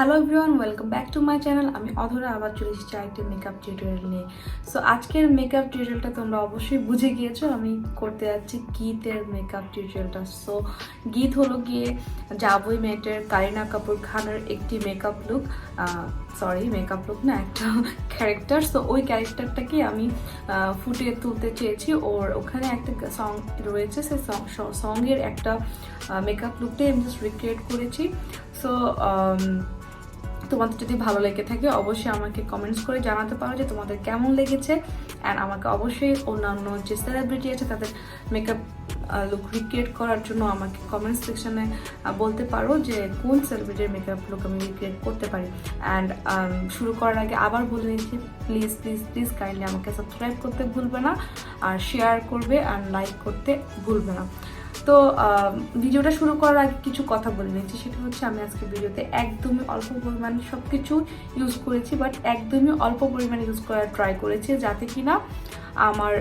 Hello everyone, welcome back to my channel. আমি অধরা আবার চলে এসেছি আরেকটি মেকআপ টিউটোরিয়াল নিয়ে। সো আজকের মেকআপ টিউটোরিয়ালটা তোমরা অবশ্যই বুঝে গিয়েছো, আমি করতে যাচ্ছি গীতের মেকআপ টিউটোরিয়ালটা। সো গীত হলো গিয়ে জাভুই মেটের কারিনা কাপুর খানের একটি মেকআপ লুক, মেকআপ লুক না, একটা ক্যারেক্টার। সো ওই ক্যারেক্টারটাকে আমি ফুটিয়ে তুলতে চেয়েছি। ওখানে একটা সং রয়েছে, সেই সঙ্গের একটা মেকআপ লুকটাই আমি জাস্ট রিক্রিয়েট করেছি। সো তোমাদের যদি ভালো লেগে থাকে অবশ্যই আমাকে কমেন্টস করে জানাতে পারো যে তোমাদের কেমন লেগেছে। অ্যান্ড আমাকে অবশ্যই অন্যান্য যে সেলিব্রিটি আছে তাদের মেকআপ লুক রিক্রিয়েট করার জন্য আমাকে কমেন্ট সেকশনে বলতে পারো যে কোন সেলিব্রিটির মেকআপ লুক আমি রিক্রিয়েট করতে পারি। অ্যান্ড শুরু করার আগে আবার বলে নিচ্ছি, প্লিজ প্লিজ প্লিজ কাইন্ডলি আমাকে সাবস্ক্রাইব করতে ভুলবে না, আর শেয়ার করবে আর লাইক করতে ভুলবে না। তো ভিডিওটা শুরু করার আগে কিছু কথা বলে নিচ্ছি, সেটা হচ্ছে আমি আজকে ভিডিওতে একদমই অল্প পরিমাণে সব কিছু ইউজ করেছি, বাট একদমই অল্প পরিমাণে ইউজ করার ট্রাই করেছি যাতে কিনা আমার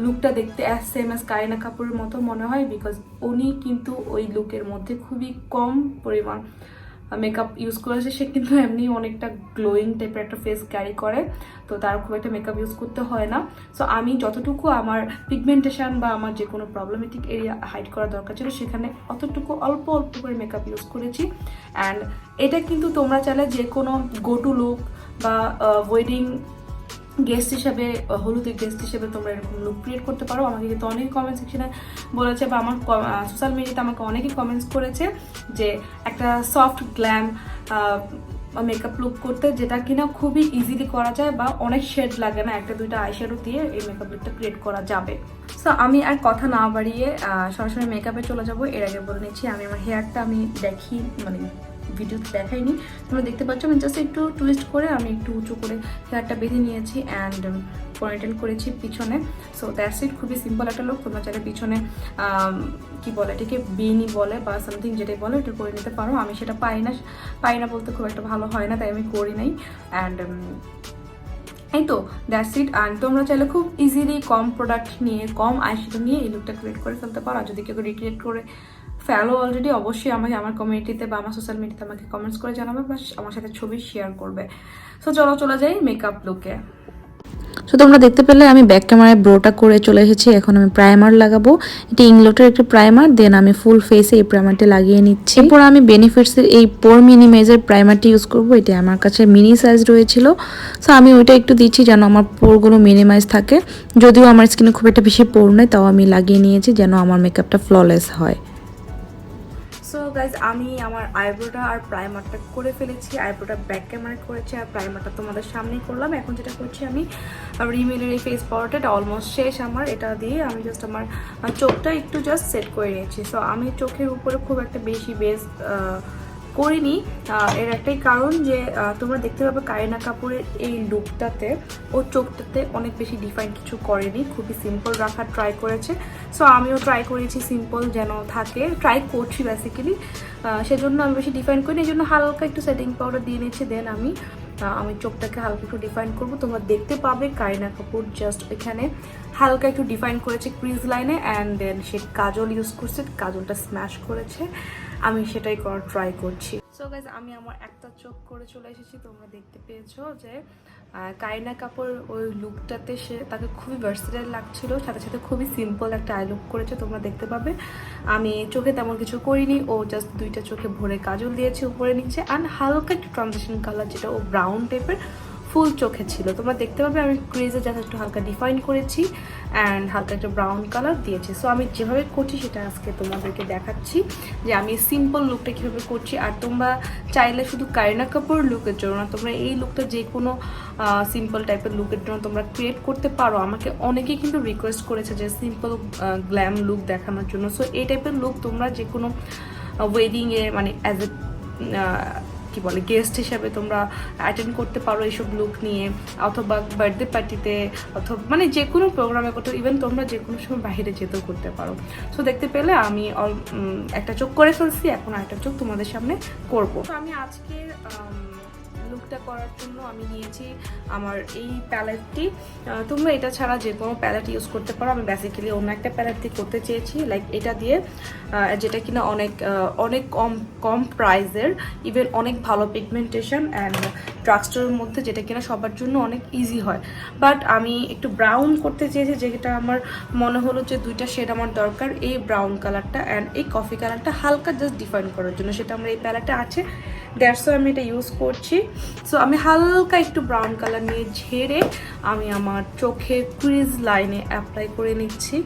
লুকটা দেখতে সেম অ্যাজ কারিনা কাপুরের মতো মনে হয়, বিকজ উনি কিন্তু ওই লুকের মধ্যে খুবই কম পরিমাণ মেকআপ ইউজ করেছে। সে কিন্তু এমনি অনেকটা গ্লোয়িং টাইপের একটা ফেস ক্যারি করে, তো তার খুব একটা মেকআপ ইউজ করতে হয় না। সো আমি যতটুকু আমার পিগমেন্টেশন বা আমার যে কোনো প্রবলেমেটিক এরিয়া হাইড করার দরকার ছিল সেখানে অতটুকু অল্প অল্প করে মেকআপ ইউজ করেছি। অ্যান্ড এটা কিন্তু তোমরা চাইলে যে কোনো গো টু লুক বা ওয়েডিং গেস্ট হিসেবে, হলুদের গেস্ট হিসেবে তোমরা এরকম লুক ক্রিয়েট করতে পারো। আমাকে কিন্তু অনেক কমেন্ট সেকশনে বলেছে বা আমার সোশ্যাল মিডিয়াতে আমাকে অনেকেই কমেন্টস করেছে যে একটা সফট গ্ল্যাম মেকআপ লুক করতে, যেটা কিনা খুবই ইজিলি করা যায় বা অনেক শেড লাগে না, একটা দুইটা আইশ্যাডো দিয়ে এই মেকআপ লুকটা ক্রিয়েট করা যাবে। সো আমি আর কথা না বাড়িয়ে সরাসরি মেকআপে চলে যাবো। এর আগে বলে নিচ্ছি আমি আমার হেয়ারটা আমি ভিডিওতে দেখাইনি, তোমরা দেখতে পাচ্ছ আমি জাস্ট একটু টুইস্ট করে আমি একটু উঁচু করে হেয়ারটা বেঁধে নিয়েছি অ্যান্ড পনিটেল করেছি পিছনে। সো দ্যাটস ইট, খুবই সিম্পল একটা লুক। তোমরা চাইলে পিছনে কি বলে এটাকে বেনি বলে বা সামথিং যেটাই বলে ওটা করে নিতে পারো। আমি সেটা পাই না বলতে খুব একটা ভালো হয় না, তাই আমি করি নাই। অ্যান্ড এই তো দ্যাটস ইট। অ্যান্ড তোমরা চাইলে খুব ইজিলি কম প্রোডাক্ট নিয়ে, কম আইশ্যাডো নিয়ে এই লুকটা ক্রিয়েট করে ফেলতে পারো। আর যদি কেউ রিক্রিয়েট করে ফেলো অলরেডি, অবশ্যই আমাকে আমার কমিউনিটিতে বা আমার সোশ্যাল মিডিয়াতে আমাকে কমেন্টস করে জানাবে বা আমার সাথে ছবি শেয়ার করবে। সো চলো চলে যাই মেকআপ লুকে। সো তোমরা দেখতে পেলে আমি ব্যাক ক্যামেরায় ব্রোটা করে চলে এসেছি। এখন আমি প্রাইমার লাগাবো, এটি ইংলোটের একটা প্রাইমার। দেন আমি ফুল ফেসে এই প্রাইমারটা লাগিয়ে নিচ্ছি। এরপর আমি বেনিফিটসের এই পোর মিনিমাইজের প্রাইমারটি ইউজ করবো। এটি আমার কাছে মিনি সাইজ রয়েছিল, সো আমি ওইটা একটু দিচ্ছি যেন আমার পোরগুলো মিনিমাইজ থাকে। যদিও আমার স্কিনে খুব একটা বেশি পোর নেই, তাও আমি লাগিয়ে নিয়েছি যেন আমার মেকআপটা ফ্ললেস হয়। সো গাইজ আমি আমার আইব্রোটা আর প্রাইমারটা করে ফেলেছি। আইব্রোটা ব্যাক ক্যামেরা করেছি আর প্রাইমারটা তোমাদের সামনেই করলাম। এখন যেটা করছি আমি রিমেলের এই ফেস পাউডারটা, এটা অলমোস্ট শেষ আমার। এটা দিয়ে আমি জাস্ট আমার চোখটা একটু জাস্ট সেট করে নিয়েছি। সো আমি চোখের উপরে খুব একটা বেশি বেস করিনি। এর একটাই কারণ যে তোমরা দেখতে পাবে কারিনা কাপুরের এই লুকটাতে ও চোখটাতে অনেক বেশি ডিফাইন কিছু করেনি, খুবই সিম্পল রাখার ট্রাই করেছে। সো আমিও ট্রাই করেছি সিম্পল যেন থাকে, ট্রাই করছি বেসিক্যালি। সেজন্য আমি বেশি ডিফাইন করিনি, এই জন্য হালকা একটু সেটিং পাউডার দিয়ে নিচ্ছি। দেন আমি চোখটাকে হালকা একটু ডিফাইন করবো। তোমরা দেখতে পাবে কারিনা কাপুর জাস্ট এখানে হালকা একটু ডিফাইন করেছে ক্রিজ লাইনে, and then say Kajal use করছে, কাজলটা স্ম্যাশ করেছে। আমি সেটাই করার ট্রাই করছি। সো গাইজ আমি আমার একটা চোখ করে চলে এসেছি। তোমরা দেখতে পেয়েছো যে কারিনা কাপুর ওই লুকটাতে তাকে খুবই ভার্সেটাইল লাগছিল, সাথে সাথে খুবই সিম্পল একটা আই লুক করেছে। তোমরা দেখতে পাবে আমি চোখে তেমন কিছু করিনি, ও জাস্ট দুইটা চোখে ভরে কাজল দিয়েছে উপরে নিচে, অ্যান্ড হালকা একটু ট্রানজিশন কালার যেটা ও ব্রাউন টাইপের ফুল চোখে ছিল। তোমরা দেখতে পাবে আমি ক্রিজে জাস্ট একটু হালকা ডিফাইন করেছি অ্যান্ড হালকা একটা ব্রাউন কালার দিয়েছি। সো আমি যেভাবে করছি সেটা আজকে তোমাদেরকে দেখাচ্ছি যে আমি সিম্পল লুকটা কীভাবে করছি। আর তোমরা চাইলে শুধু কারিনা কাপুর লুকের জন্য না, তোমরা এই লুকটা যে কোনো সিম্পল টাইপের লুকের জন্য তোমরা ক্রিয়েট করতে পারো। আমাকে অনেকেই কিন্তু রিকোয়েস্ট করেছে যে সিম্পল গ্ল্যাম লুক দেখানোর জন্য। সো এই টাইপের লুক তোমরা যে কোনো ওয়েডিংয়ে মানে অ্যাজ এ কি বলে গেস্ট হিসাবে তোমরা অ্যাটেন্ড করতে পারো এইসব লুক নিয়ে, অথবা বার্থডে পার্টিতে, অথবা মানে যে কোনো প্রোগ্রামে করতে, ইভেন তোমরা যে কোনো সময় বাইরে যেতেও করতে পারো। সো দেখতে পেলে আমি একটা চোখ করে ফেলছি, এখন আরেকটা চোখ তোমাদের সামনে করবো। তো আমি আজকের লুকটা করার জন্য আমি নিয়েছি আমার এই প্যালেটটি। তোমরা এটা ছাড়া যে কোনো প্যালেট ইউজ করতে পারো। আমি বেসিক্যালি অন্য একটা প্যালেট দিয়ে করতে চেয়েছি, লাইক এটা দিয়ে, যেটা কিনা অনেক কম প্রাইসের, ইভেন অনেক ভালো পিগমেন্টেশন অ্যান্ড ড্রাগস্টোরের মধ্যে, যেটা কিনা সবার জন্য অনেক ইজি হয়। বাট আমি একটু ব্রাউন করতে চেয়েছি, যেটা আমার মনে হলো যে দুইটা শেড আমার দরকার, এই ব্রাউন কালারটা অ্যান্ড এই কফি কালারটা হালকা জাস্ট ডিফাইন করার জন্য। সেটা আমার এই প্যালেটে আছে, দ্যাটস ওয়াই আমি এটা ইউজ করছি। সো আমি হালকা একটু ব্রাউন কালার নিয়ে ঝেড়ে আমি আমার চোখের ক্রিজ লাইনে অ্যাপ্লাই করে নিচ্ছি।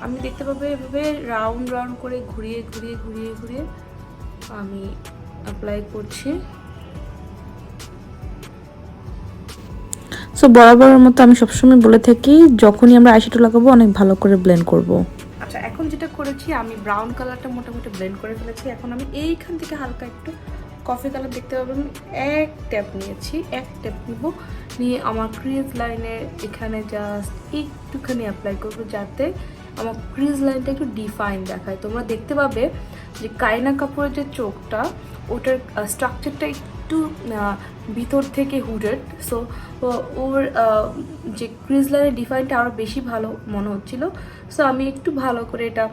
আমি দেখতে পাবো এভাবে রাউন্ড করে ঘুরিয়ে আমি অ্যাপ্লাই করছি। সো বরাবরের মতো আমি সবসময় বলে থাকি, যখনই আমরা আইশ্যাডো লাগাবো অনেক ভালো করে ব্লেন্ড করব। আচ্ছা, এখন যেটা করেছি আমি ব্রাউন কালারটা মোটামুটি ব্লেন্ড করে ফেলেছি। এখন আমি এইখান থেকে হালকা একটু কফি কালার দেখতে পাবেন, এক ট্যাপ নিয়েছি, এক ট্যাপ নিয়ে আমার ক্রিজ লাইনের এখানে জাস্ট একটুখানি অ্যাপ্লাই করবো, যাতে আমার ক্রিজ লাইনটা একটু ডিফাইন দেখায়। তোমরা দেখতে পাবে যে কারিনা কাপুরের যে চোখটা, ওটার স্ট্রাকচারটা একটু ভিতর থেকে হুডেড। সো ওর যে ক্রিজ লাইনের ডিফাইনটা আরও বেশি ভালো মনে হচ্ছিল। সো আমি একটু ভালো করে এটা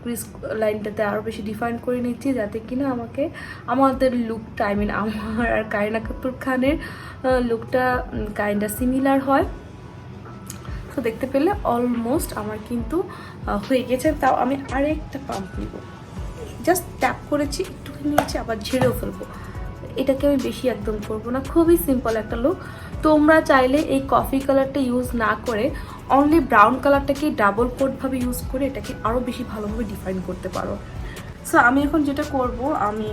ক্রিজ লাইনটাতে আরও বেশি ডিফাইন করে নিচ্ছি, যাতে কিনা আমাদের লুকটা, আই মিন আমার আর কারিনা কাপুর খানের লুকটা কাইন্ডা সিমিলার হয়। তো দেখতে পেলে অলমোস্ট আমার কিন্তু হয়ে গেছে। তাও আমি আরেকটা পাম্প নিব, জাস্ট ট্যাপ করেছি, একটুখানি নিয়েছি, আবার ঝেড়েও ফেলবো। এটাকে আমি বেশি একদম করবো না, খুবই সিম্পল একটা লুক। তোমরা চাইলে এই কফি কালারটা ইউজ না করে অনলি ব্রাউন কালারটাকে ডাবল কোটভাবে ইউজ করে এটাকে আরও বেশি ভালোভাবে ডিফাইন করতে পারো। সো আমি এখন যেটা করব, আমি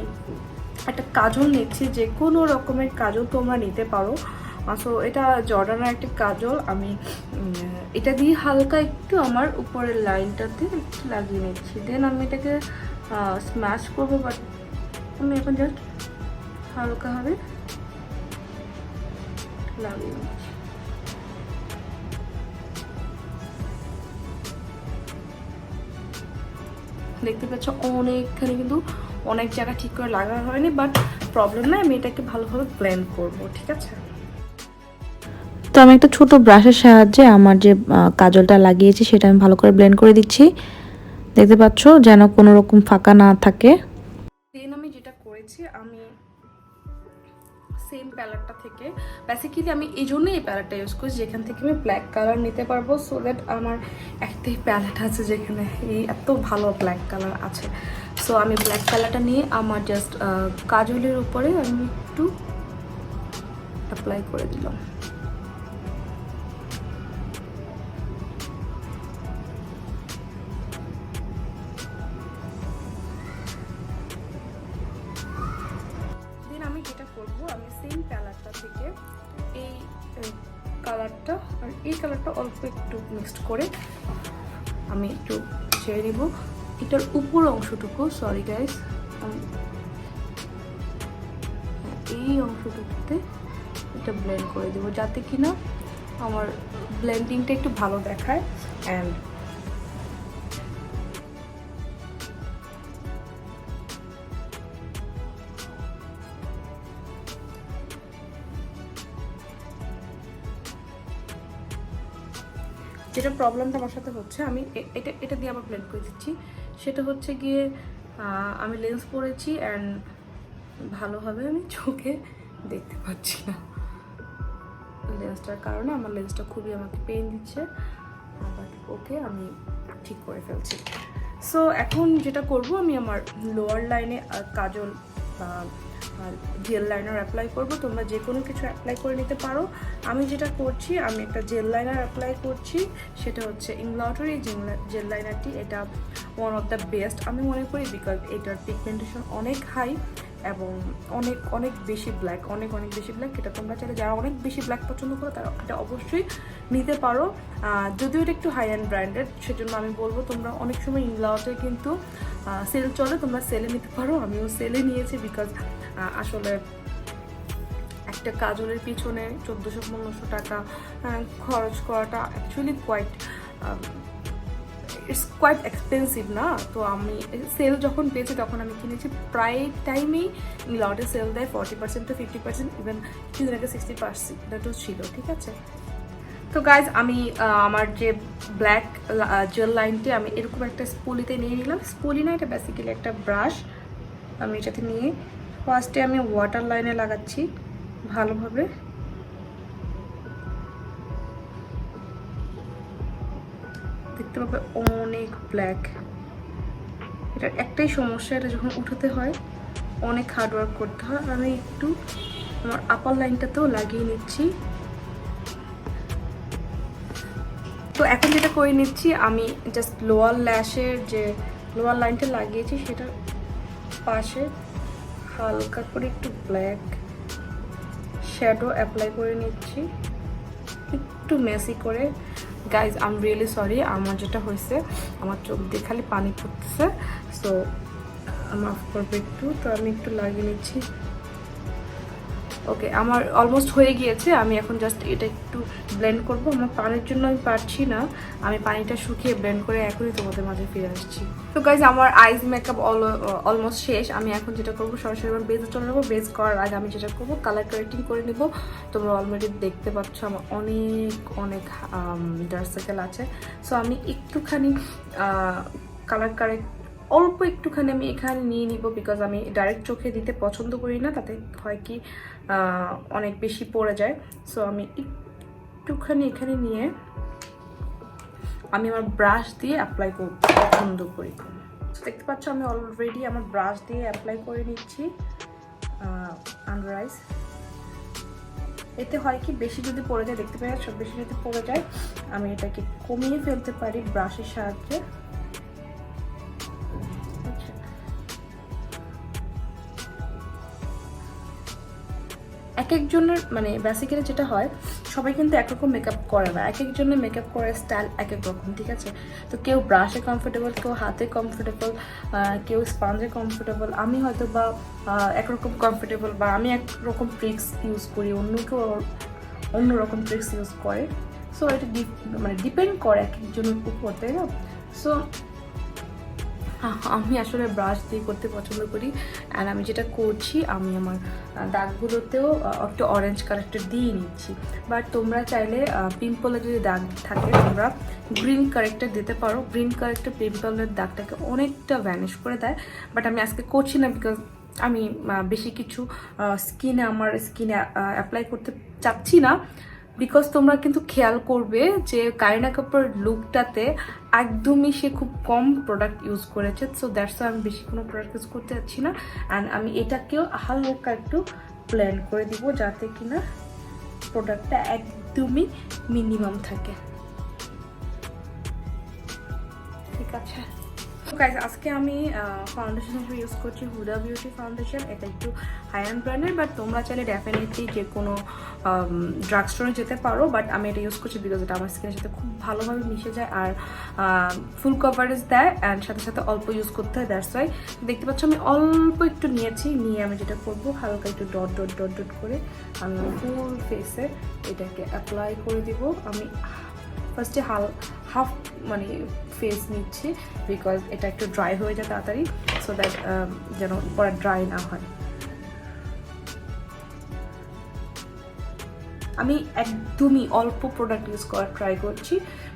একটা কাজল নিচ্ছি, যে কোনো রকমের কাজল তোমরা নিতে পারো। সো এটা জর্ডানের একটা কাজল, আমি এটা দিয়ে হালকা একটু আমার উপরের লাইনটাতে লাগিয়ে নিচ্ছি। দেন আমি এটাকে স্ম্যাশ করবো, বাট আমি এখন জাস্ট হালকাভাবে লাগিয়ে নিচ্ছি। দেখতে পাচ্ছ অনেকখানি কিন্তু অনেক জায়গা ঠিক করে লাগানো হয়নি, বাট প্রবলেম নাই, আমি এটাকে ভালোভাবে ব্লেন্ড করবো, ঠিক আছে। তো আমি একটা ছোট ব্রাশের সাহায্যে আমার যে কাজলটা লাগিয়েছি সেটা আমি ভালো করে ব্লেন্ড করে দিচ্ছি। দেখতে পাচ্ছ যেন কোনো রকম ফাঁকা না থাকে। দেন আমি যেটা করেছি, আমি সেম প্যালেটটা থেকে, বেসিক্যালি আমি এই জন্যই এই প্যালেটটা ইউজ করছি, যেখান থেকে আমি ব্ল্যাক কালার নিতে পারবো। সো দ্যাট আমার একটাই প্যালেট আছে যেখানে এই এত ভালো ব্ল্যাক কালার আছে। সো আমি ব্ল্যাক কালারটা নিয়ে আমার জাস্ট কাজলের উপরে আমি একটু অ্যাপ্লাই করে দিলাম। আমি যেটা করবো, আমি সেম কালারটা থেকে এই কালারটা আর এই কালারটা অল্প একটু মিক্সড করে আমি একটু ছেড়ে দিব এটার উপর অংশটুকু। সরি গাইস, এই অংশটুকুতে এটা ব্লেন্ড করে দেবো, যাতে কিনা আমার ব্লেন্ডিংটা একটু ভালো দেখায়। অ্যান্ড যেটা প্রবলেমটা আমার সাথে হচ্ছে, আমি এটা দিয়ে আবার ব্লেন্ড করে দিচ্ছি। সেটা হচ্ছে গিয়ে আমি লেন্স পরেছি অ্যান্ড ভালোভাবে আমি চোখে দেখতে পাচ্ছি না লেন্সটার কারণে। আমার লেন্সটা খুবই আমাকে পেইন দিচ্ছে, বাট ওকে, আমি ঠিক করে ফেলছি। সো এখন যেটা করব, আমি আমার লোয়ার লাইনে কাজল বা জেল লাইনার অ্যাপ্লাই করব। তোমরা যে কোনো কিছু অ্যাপ্লাই করে নিতে পারো। আমি যেটা করছি, আমি একটা জেল লাইনার অ্যাপ্লাই করছি, সেটা হচ্ছে ইংলটের এই জেল লাইনারটি। এটা ওয়ান অফ দ্য বেস্ট আমি মনে করি, বিকজ এটার পিগমেন্টেশন অনেক হাই এবং অনেক বেশি ব্ল্যাক, অনেক বেশি ব্ল্যাক। এটা তোমরা চাইলে যারা অনেক বেশি ব্ল্যাক পছন্দ করো তারা এটা অবশ্যই নিতে পারো। যদিও এটা একটু হাই অ্যান্ড ব্র্যান্ডেড, সেজন্য আমি বলবো তোমরা অনেক সময় ইংলটে কিন্তু সেল চলে, তোমরা সেলে নিতে পারো। আমিও সেলে নিয়েছি, বিকজ আসলে একটা কাজলের পিছনে 1400-1500 টাকা খরচ করাটা actually quite it's quite expensive না, তো আমি সেল যখন পেয়েছি তখন আমি কিনেছি। প্রায় টাইমেই লটে সেল দেয় 40% to 50%, ইভেন কিছুদিন আগে 60% ছিল, ঠিক আছে। তো গাইজ আমি আমার যে ব্ল্যাক জেল লাইনটি আমি এরকম একটা স্পুলিতে নিয়ে নিলাম। স্পুলি না, এটা বেসিক্যালি একটা ব্রাশ। আমি এটাতে নিয়ে ফার্স্টে আমি ওয়াটার লাইনে লাগাচ্ছি ভালোভাবে। দেখতে পাবে অনেক ব্ল্যাক। এটার একটাই সমস্যা, এটা যখন উঠাতে হয় অনেক হার্ডওয়ার্ক করতে হয়। আমি একটু আমার আপার লাইনটাতেও লাগিয়ে নিচ্ছি। তো এখন যেটা করে নিচ্ছি, আমি জাস্ট লোয়ার ল্যাশের যে লোয়ার লাইনটা লাগিয়েছি সেটার পাশে হালকা করে একটু ব্ল্যাক শ্যাডো অ্যাপ্লাই করে নিচ্ছি, একটু মেসি করে। Guys I am really sorry, আমার যেটা হয়েছে আমার চোখ দিয়ে খালি পানি পড়তেছে, সো মাফ করবে একটু। তো আমি একটু লাগিয়ে নিচ্ছি। ওকে, আমার অলমোস্ট হয়ে গিয়েছে। আমি এখন জাস্ট এটা একটু ব্লেন্ড করব। আমার পানির জন্য আমি পারছি না, আমি পানিটা শুকিয়ে ব্লেন্ড করে এখনই তোমাদের মাঝে ফিরে আসছি। তো গাইজ আমার আইজ মেকআপ অলমোস্ট শেষ। আমি এখন যেটা করবো সরাসরি আমার বেজে চলে যাবো। বেজ করার আগে আমি যেটা করবো কালার কারেক্টিং করে নেবো। তোমরা অলরেডি দেখতে পাচ্ছ আমার অনেক ডার্ক সার্কেল আছে, সো আমি একটুখানি কালার কারেক্ট অল্প একটুখানি আমি এখানে নিয়ে নিব, বিকজ আমি ডাইরেক্ট চোখে দিতে পছন্দ করি না, তাতে হয় কি অনেক বেশি পড়ে যায়। সো আমি একটুখানি এখানে নিয়ে আমি আমার ব্রাশ দিয়ে অ্যাপ্লাই করতে পছন্দ করি। দেখতে পাচ্ছ আমি অলরেডি আমার ব্রাশ দিয়ে অ্যাপ্লাই করে নিচ্ছি আন্ডার আইস। এতে হয় কি বেশি যদি পড়ে যায়, দেখতে পাই সব বেশি যদি পড়ে যায় আমি এটাকে কমিয়ে ফেলতে পারি ব্রাশের সাহায্যে। এক একজনের মানে বেসিক্যালি যেটা হয়, সবাই কিন্তু একরকম মেকআপ করে না, এক একজনের মেকআপ করার স্টাইল এক এক রকম, ঠিক আছে। তো কেউ ব্রাশে কমফোর্টেবল, কেউ হাতে কমফোর্টেবল, কেউ স্পঞ্জে কমফোর্টেবল। আমি হয়তো বা একরকম কমফোর্টেবল, বা আমি একরকম ট্রিক্স ইউজ করি, অন্য কেউ অন্যরকম ট্রিক্স ইউজ করে। সো এটা মানে ডিপেন্ড করে এক একজনের উপর, তাই না। সো আমি আসলে ব্রাশ দিয়ে করতে পছন্দ করি। অ্যান্ড আমি যেটা করছি, আমি আমার দাগগুলোতেও একটু অরেঞ্জ কালারটা দিয়ে নিচ্ছি। বাট তোমরা চাইলে পিম্পলে যদি দাগ থাকে তোমরা গ্রিন কারেক্টার দিতে পারো। গ্রিন কারেক্টার পিম্পলের দাগটাকে অনেকটা ভ্যানিশ করে দেয়, বাট আমি আজকে করছি না, বিকজ আমি বেশি কিছু আমার স্কিনে অ্যাপ্লাই করতে চাচ্ছি না। বিকজ তোমরা কিন্তু খেয়াল করবে যে কারিনা কাপুর লুকটাতে একদমই সে খুব কম প্রোডাক্ট ইউজ করেছে। সো দ্যাটস আমি বেশি কোনো প্রোডাক্ট ইউজ করতে যাচ্ছি না। অ্যান্ড আমি এটাকেও হালকা একটু ব্লেন্ড করে দিব, যাতে কিনা প্রোডাক্টটা একদমই মিনিমাম থাকে, ঠিক আছে। গাইস আজকে আমি ফাউন্ডেশন হিসেবে ইউজ করছি হুডা বিউটি ফাউন্ডেশন। এটা একটু হাই অ্যান্ড ব্র্যান্ডের, বাট তোমরা চাইলে ডেফিনেটলি যে কোনো ড্রাগ স্টোরে যেতে পারো। বাট আমি এটা ইউজ করছি বিকজ এটা আমার স্কিনের সাথে খুব ভালোভাবে মিশে যায়, আর ফুল কভারেজ দেয়, অ্যান্ড সাথে সাথে অল্প ইউজ করতে হয়। দ্যাটস ওয়াই দেখতে পাচ্ছ আমি অল্প একটু নিয়েছি, নিয়ে আমি যেটা করবো হালকা একটু ডট ডট ডট ডট করে আমি ফুল ফেসে এটাকে অ্যাপ্লাই করে দিব। আমি ফার্স্টে হাফ মানে ফেস নিচ্ছি, বিকজ এটা একটু ড্রাই হয়ে যায় তাড়াতাড়ি, সো দ্যাট যেন পরে ড্রাই না হয়। আমি একদমই অল্প প্রোডাক্ট ইউজ করার ট্রাই করছি,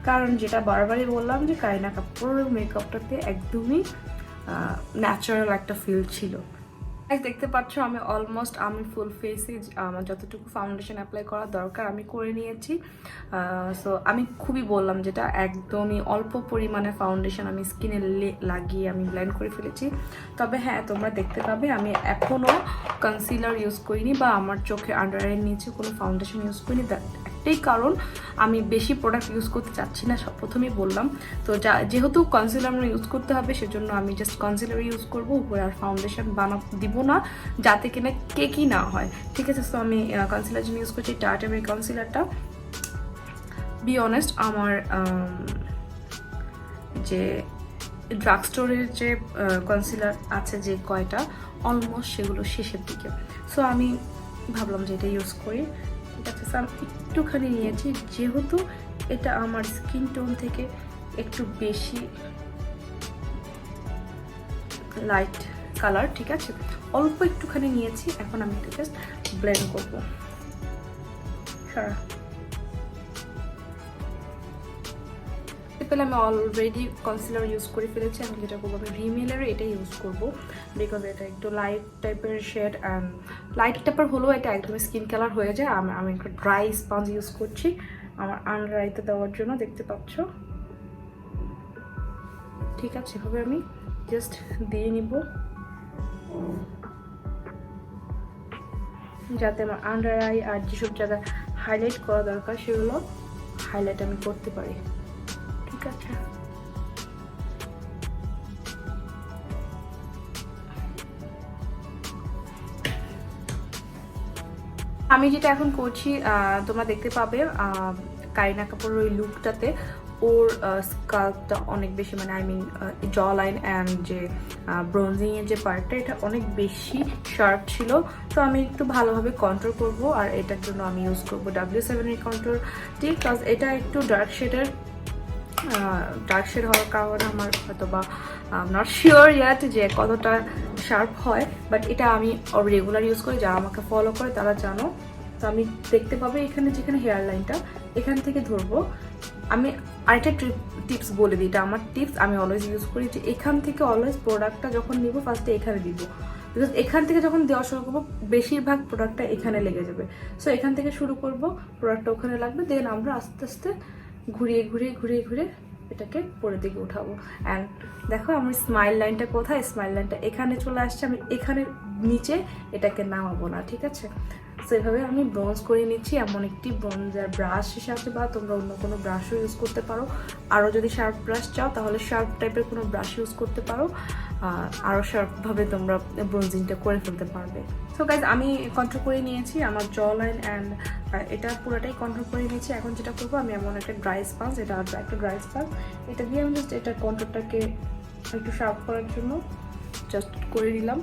কারণ যেটা বারবারই বললাম যে কারিনা কাপুরের মেকআপটাতে একদমই ন্যাচারাল একটা ফিল ছিল। দেখতে পাচ্ছ আমি অলমোস্ট আমি ফুল ফেসে আমার যতটুকু ফাউন্ডেশন অ্যাপ্লাই করা দরকার আমি করে নিয়েছি। সো আমি খুবই বললাম যেটা একদমই অল্প পরিমাণে ফাউন্ডেশন আমি স্কিনে লাগিয়ে আমি ব্লেন্ড করে ফেলেছি। তবে হ্যাঁ, তোমরা দেখতে পাবে আমি এখনও কনসিলার ইউজ করিনি, বা আমার চোখে আন্ডার আইয়ের নিচে কোনো ফাউন্ডেশন ইউজ করিনি। একটাই কারণ, আমি বেশি প্রোডাক্ট ইউজ করতে চাচ্ছি না, প্রথমেই বললাম। তো যেহেতু কনসিলার আমার ইউজ করতে হবে, সেজন্য আমি জাস্ট কনসিলার ইউজ করবো, উপরে আর ফাউন্ডেশন দিব না, যাতে কিনা কেকই না হয়, ঠিক আছে। সো আমি কনসিলার জন্য ইউজ করছি টাটা এই কনসিলারটা। বি অনেস্ট, আমার যে ড্রাগ স্টোরের যে কনসিলার আছে যে কয়টা, অলমোস্ট সেগুলো শেষের দিকে। সো আমি ভাবলাম যে এটা ইউজ করি, ঠিক আছে। সো আমি একটুখানি নিয়েছি, যেহেতু এটা আমার স্কিন টোন থেকে একটু বেশি লাইট কালার, ঠিক আছে? অল্প একটুখানি নিয়েছি, এখন আমি এটা জাস্ট ব্লেন্ড করবো। সারা পেলে আমি অলরেডি কনসিলার ইউজ করে ফেলেছি। আমি যেটা করবো, আমি রিমেলারে এটা ইউজ করবো, বিকজ এটা একটু লাইট টাইপের শেড অ্যান্ড লাইট টাইপের হলেও এটা একদম স্কিন কালার হয়ে যায়। আমি একটা ড্রাই স্পঞ্জ ইউজ করছি আমার আন্ডার আইতে দেওয়ার জন্য, দেখতে পাচ্ছ, ঠিক আছে? এভাবে আমি জাস্ট দিয়ে নিব যাতে আমার আন্ডার আই আর যেসব জায়গায় হাইলাইট করা দরকার সেগুলো হাইলাইট আমি করতে পারি, ঠিক আছে? আমি যেটা এখন করছি তোমরা দেখতে পাবে কারিনা কাপুরের ওই লুকটাতে ওর স্কাল্পটা অনেক বেশি, মানে আই মিন জ লাইন অ্যান্ড যে ব্রোঞ্জিংয়ের যে পার্টটা, এটা অনেক বেশি শার্প ছিল। তো আমি একটু ভালোভাবে কন্ট্রোল করব, আর এটার জন্য আমি ইউজ করবো W7 এর কন্ট্রোলটি, বিকজ এটা একটু ডার্ক শেড হওয়ার কারণে আমার হয়তো বা নট শিওর ইয়াট যে কতটা শার্প হয়, বাট এটা আমি রেগুলার ইউজ করি। যারা আমাকে ফলো করে তারা জানো। তো আমি দেখতে পাবে এখানে যেখানে হেয়ার লাইনটা, এখান থেকে ধরবো। আমি আরেকটা টিপস বলে দিই, এটা আমার টিপস, আমি অলওয়েজ ইউজ করি, যে এখান থেকে অলওয়েজ প্রোডাক্টটা যখন নিব ফার্স্টে এখানে দিব, বিকজ এখান থেকে যখন দেওয়া শুরু করবো বেশিরভাগ প্রোডাক্টটা এখানে লেগে যাবে। সো এখান থেকে শুরু করব, প্রোডাক্টটা ওখানে লাগবে, দেন আমরা আস্তে আস্তে ঘুরিয়ে ঘুরিয়ে ঘুরিয়ে ঘুরিয়ে এটাকে পরের দিকে উঠাবো। অ্যান্ড দেখো আমার স্মাইল লাইনটা কোথায়, স্মাইল লাইনটা এখানে চলে আসছে, আমি এখানে নিচে এটাকে নামাবো না, ঠিক আছে? সেভাবে আমি ব্রোঞ্জ করে নিচ্ছি এমন একটি ব্রোঞ্জার ব্রাশ হিসাবে, বা তোমরা অন্য কোনো ব্রাশও ইউজ করতে পারো। আরও যদি শার্প ব্রাশ চাও তাহলে শার্প টাইপের কোনো ব্রাশ ইউজ করতে পারো, আরও শার্পভাবে তোমরা ব্রোঞ্জিংটা করে ফেলতে পারবে। সো গাইজ, আমি কন্ট্রোল করে নিয়েছি আমার জ লাইন অ্যান্ড এটা পুরোটাই কন্ট্রোল করে নিয়েছি। এখন যেটা করবো, আমি এমন একটা ড্রাই স্পঞ্জ, এটা একটা ড্রাই স্পঞ্জ, এটা দিয়ে আমি জাস্ট এটা কন্ট্রোলটাকে একটু শার্প করার জন্য জাস্ট করে নিলাম।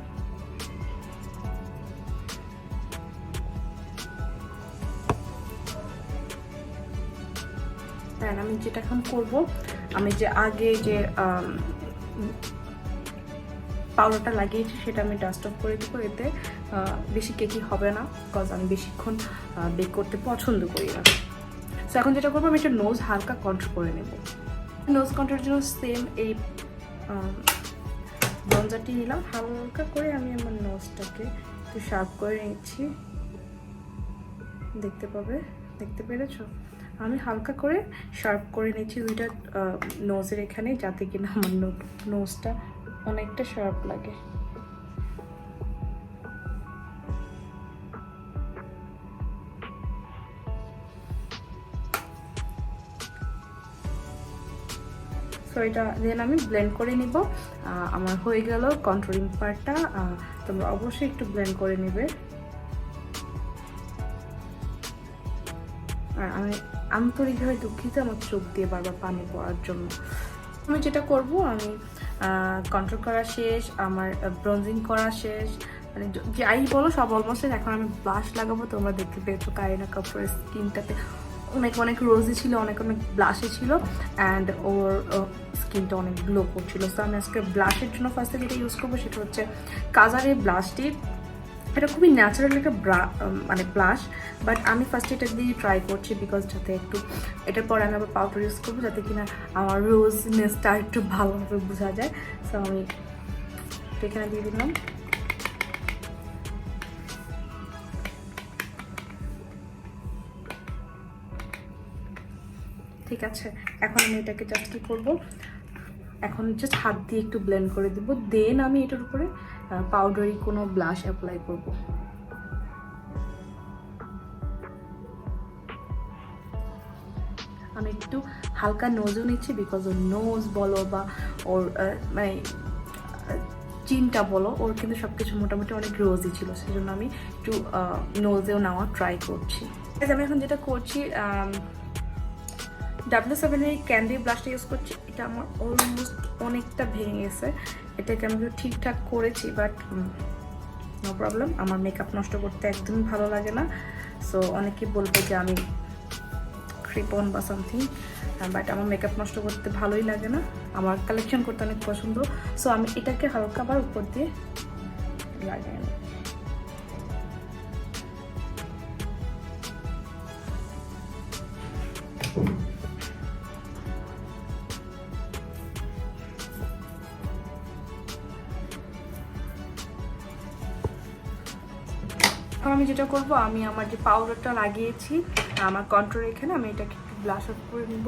আমি যেটা এখন করবো, আমি যে আগে যে পাউডারটা লাগিয়েছি সেটা আমি ডাস্ট অফ করে দিব। এতে বেশি কেকি হবে না, বিকজ আমি বেশিক্ষণ বেক করতে পছন্দ করি না। সো এখন যেটা করবো, আমি একটা নোজ হালকা কন্ট্রোল করে নেব। নোজ কন্ট্রোলের জন্য সেম এই ব্রঞ্জারটি নিলাম, হালকা করে আমি আমার নোজটাকে একটু শার্প করে নিচ্ছি, দেখতে পেরেছো? আমি হালকা করে শার্প করে নিচ্ছি দুইটা নোজের এখানে, যাতে কিনা আমার নোজটা অনেকটা শার্প লাগে। সো এটা দেন আমি ব্লেন্ড করে নিব। আমার হয়ে গেল কন্ট্রোলিং পার্টটা। তোমরা অবশ্যই একটু ব্লেন্ড করে নেবে। আর আমি আন্তরিকভাবে দুঃখিত আমার চোখ দিয়ে বারবার পানি পড়ার জন্য। আমি যেটা করব, আমি কন্ট্রোল করা শেষ, আমার ব্রোঞ্জিং করা শেষ, মানে যাই বলো সব অলমোস্ট। এখন আমি ব্লাশ লাগাবো। তোমরা দেখতে পেয়েছো কারিনা কাপুরের স্কিনটাতে অনেক রোজি ছিল, অনেক ব্লাশে ছিল, অ্যান্ড ওর স্কিনটা অনেক গ্লো করছিল। সো আমি আজকে ব্লাশের জন্য ফার্স্টে যেটা ইউজ করবো সেটা হচ্ছে কাজারের ব্লাশটি। এটা খুবই ন্যাচারাল একটা মানে ব্লাশ, বাট আমি ফার্স্টে এটা দিয়ে ট্রাই করছি, বিকজ যাতে একটু এটার পরে আমি আবার পাউডার ইউজ করবো, যাতে কিনা আমার রোজনেসটা একটু ভালোভাবে বোঝা যায়। সো আমি এখানে দিয়ে দিলাম। ঠিক আছে, এখন আমি এটাকে জাস্ট কি করবো, এখন জাস্ট হাত দিয়ে একটু ব্লেন্ড করে দিব, দেন আমি এটার উপরে পাউডারি কোনো ব্লাশ অ্যাপ্লাই করব। আমি একটু হালকা নোজও নিচ্ছি, বিকজ ওর নোজ বলো বা ওর মানে চিনটা বলো, ওর কিন্তু সব কিছু মোটামুটি অনেক রোজই ছিল, সেই জন্য আমি একটু নোজেও নেওয়া ট্রাই করছি। আমি এখন যেটা করছি, W7 এর ক্যান্ডি ব্লাশটা ইউজ করছি। এটা আমার অলমোস্ট অনেকটা ভেঙে গেছে, এটাকে আমি ঠিকঠাক করেছি, বাট নো প্রবলেম, আমার মেকআপ নষ্ট করতে একদমই ভালো লাগে না। সো অনেকেই বলবে যে আমি ক্রিপন বা সামথিং, বাট আমার মেকআপ নষ্ট করতে ভালোই লাগে না, আমার কালেকশন করতে অনেক পছন্দ। সো আমি এটাকে হালকা আবার উপর দিয়ে লাগিয়ে নিই। এখন আমি যেটা করব, আমি আমার যে পাউডারটা লাগিয়েছি আমার কন্ট্রোল এখানে, আমি এটাকে একটু ব্লাশ আউট করে নিব।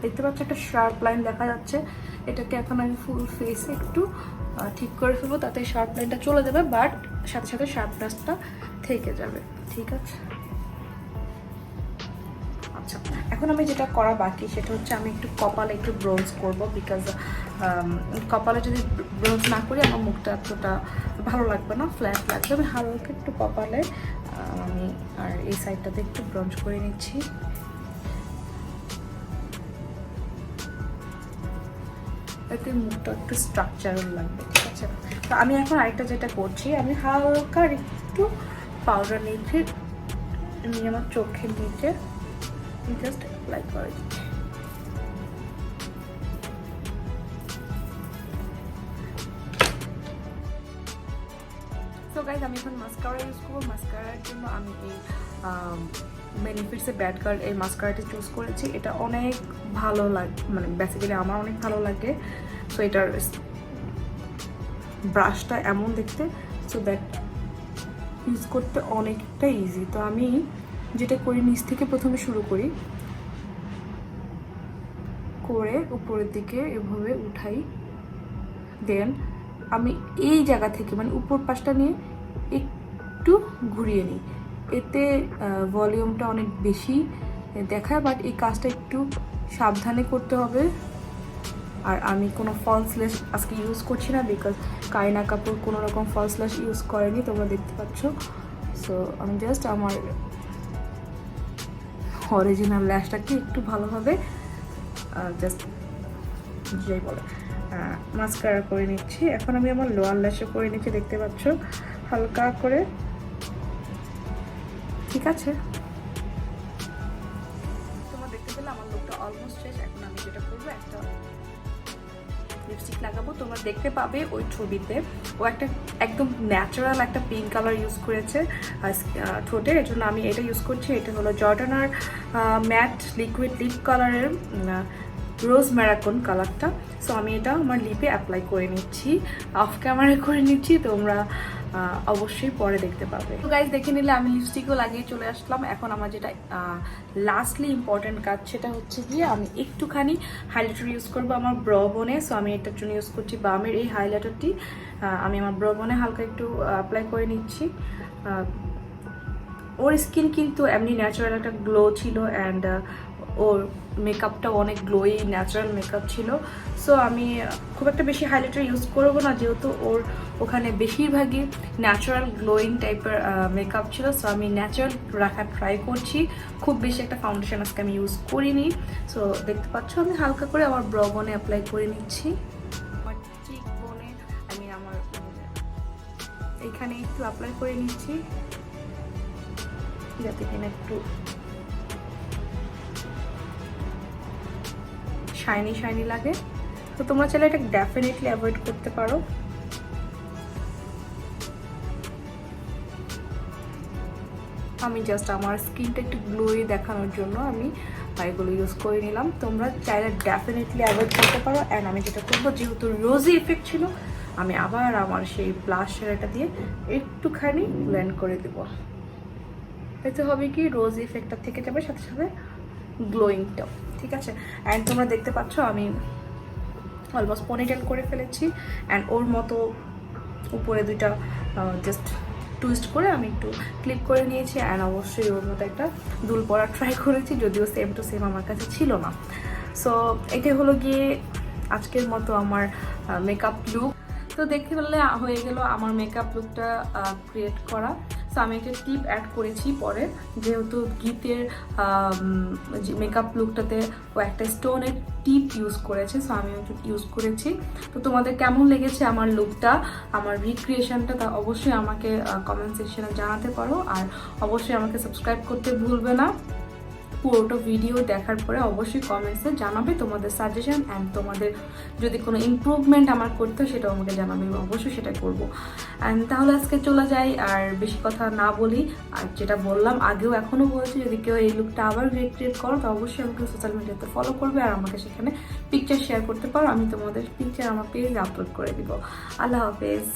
দেখতে পাচ্ছ একটা শার্প লাইন দেখা যাচ্ছে, এটাকে এখন আমি ফুল ফেসে একটু ঠিক করে ফেলবো, তাতে শার্প লাইনটা চলে যাবে, বাট সাথে সাথে শার্পনেসটা থেকে যাবে। ঠিক আছে, আচ্ছা এখন আমি যেটা করা বাকি সেটা হচ্ছে আমি একটু কপালে একটু ব্রোঞ্জ করব, বিকজ কপালে যদি ব্রোঞ্জ না করি আমার মুখটা এতটা ভালো লাগবে না, ফ্ল্যাট লাগবে। আমি হালকা একটু কপালে আমি আর এই সাইডটাতে একটু ব্রোঞ্জ করে নিচ্ছি। এতে মুখটা একটু স্ট্রাকচারাল লাগবে। ঠিক আছে, তো আমি এখন আরেকটা যেটা করছি, আমি হালকা একটু পাউডার নিচ্ছি, নিয়ে আমার চোখের নিচে জাস্ট অ্যাপ্লাই করে দিচ্ছি। সো গাইজ আমি এখন মাস্কারা ইউজ করবো। মাস্কারার জন্য আমি এই বেনিফিটসের ব্যাড গার্ল এই মাস্কারাটা চুজ করেছি। এটা অনেক ভালো লাগে, মানে বেসিক্যালি আমার অনেক ভালো লাগে। সো এটার ব্রাশটা এমন দেখতে, সো দ্যাট ইউজ করতে অনেকটা ইজি। তো আমি যেটা করি, নিচ থেকে প্রথমে শুরু করি, করে উপরের দিকে এভাবে উঠাই, দেন আমি এই জায়গা থেকে মানে উপর পাশটা নিয়ে একটু ঘুরিয়ে নিই। এতে ভলিউমটা অনেক বেশি দেখায়, বাট এই কাজটা একটু সাবধানে করতে হবে। আর আমি কোনো ফলস ল্যাশ আজকে ইউজ করছি না, বিকজ কারিনা কাপুর কোনো রকম ফলস ল্যাশ ইউজ করেনি, তোমরা দেখতে পাচ্ছ। সো আমি জাস্ট আমার অরিজিনাল ল্যাশটাকে একটু ভালোভাবে জাস্ট যেই বলে মাস্কারা করে নিচ্ছি। এখন আমি আমার লোয়ার ল্যাশও করে নিচ্ছি, দেখতে পাচ্ছ হালকা করে। ঠিক আছে, তোমরা দেখতে পেলে আমার লুকটা অলমোস্ট শেষ। এখন আমি যেটা করবো, একটা লিপস্টিক লাগাবো। তোমরা দেখতে পাবে ওই ছবিতে ও একটা একদম ন্যাচারাল একটা পিঙ্ক কালার ইউজ করেছে ঠোঁটে, এর জন্য আমি এটা ইউজ করছি। এটা হলো জর্ডানার ম্যাট লিকুইড লিপ কালারের রোজ ম্যারাকন কালারটা। সো আমি এটা আমার লিপে অ্যাপ্লাই করে নিচ্ছি, অফ ক্যামেরায় করে নিচ্ছি, তোমরা অবশ্যই পরে দেখতে পাবে। তো গাইজ দেখে নিলে আমি লিপস্টিকও লাগিয়ে চলে আসলাম। এখন আমার যেটা লাস্টলি ইম্পর্টেন্ট কাজ, সেটা হচ্ছে গিয়ে আমি একটুখানি হাইলাইটার ইউজ করবো আমার ব্র বোনে। সো আমি এটার জন্য ইউজ করছি বামের এই হাইলাইটারটি। আমি আমার ব্র বোনে হালকা একটু অ্যাপ্লাই করে নিচ্ছি। ওর স্কিন কিন্তু এমনি ন্যাচারাল একটা গ্লো ছিল, অ্যান্ড ওর মেকআপটাও অনেক গ্লোই ন্যাচারাল মেকআপ ছিল। সো আমি খুব একটা বেশি হাইলাইটার ইউজ করবো না, যেহেতু ওর ওখানে বেশিরভাগই ন্যাচারাল গ্লোয়িং টাইপের মেকআপ ছিল। সো আমি ন্যাচারাল রাখার ট্রাই করছি, খুব বেশি একটা ফাউন্ডেশন আজকে আমি ইউজ করিনি। সো দেখতে পাচ্ছ আমি হালকা করে আমার ব্র বোনে অ্যাপ্লাই করে নিচ্ছি। আমার চিক বোনে আমি আমার এইখানে একটু অ্যাপ্লাই করে নিচ্ছি, যাতে কিনা একটু শাইনি শাইনি লাগে। তো তোমরা চাইলে এটা ডেফিনেটলি অ্যাভয়েড করতে পারো। আমি জাস্ট আমার স্কিনটা একটু গ্লোই দেখানোর জন্য আমি এগুলো ইউজ করে নিলাম। তোমরা চাইলে ডেফিনেটলি অ্যাভয়েড করতে পারো। অ্যান্ড আমি যেটা করবো, যেহেতু রোজি এফেক্ট ছিল, আমি আবার আমার সেই ব্লাশ শেডটা দিয়ে একটুখানি ব্লেন্ড করে দেবো। এতে হবে কি, রোজ ইফেক্টটা থেকে যাবে, সাথে সাথে গ্লোয়িংটাও। ঠিক আছে, অ্যান্ড তোমরা দেখতে পাচ্ছ আমি অলমোস্ট পনিটেল করে ফেলেছি। অ্যান্ড ওর মতো উপরে দুইটা জাস্ট টুইস্ট করে আমি একটু ক্লিপ করে নিয়েছি। অ্যান্ড অবশ্যই ওর মতো একটা দুল পরা ট্রাই করেছি, যদিও সেম টু সেম আমার কাছে ছিল না। সো এটাই হলো গিয়ে আজকের মতো আমার মেকআপ লুক। তো দেখতে পেলে হয়ে গেল আমার মেকআপ লুকটা ক্রিয়েট করা। সো আমি একটা টিপ অ্যাড করেছি পরে, যেহেতু গীতের মেকআপ লুকটাতে ও একটা স্টোনের টিপ ইউজ করেছে, সো আমি ইউজ করেছি। তো তোমাদের কেমন লেগেছে আমার লুকটা, আমার রিক্রিয়েশনটা, তা অবশ্যই আমাকে কমেন্ট সেকশনে জানাতে পারো। আর অবশ্যই আমাকে সাবস্ক্রাইব করতে ভুলবে না। পুরোটা ভিডিও দেখার পরে অবশ্যই কমেন্টসে জানাবে তোমাদের সাজেশন অ্যান্ড তোমাদের যদি কোনো ইমপ্রুভমেন্ট আমার করতে হয় সেটাও আমাকে জানাবে, অবশ্যই সেটা করবো। অ্যান্ড তাহলে আজকে চলে যাই, আর বেশি কথা না বলি। আর যেটা বললাম আগেও এখনও বলছি, যদি কেউ এই লুকটা আবার রিক্রিয়েট করো তো অবশ্যই আমাকে সোশ্যাল মিডিয়াতে ফলো করবে আর আমাকে সেখানে পিকচার শেয়ার করতে পারো। আমি তোমাদের পিকচার আমার পেজে আপলোড করে দিব। আল্লাহ হাফেজ।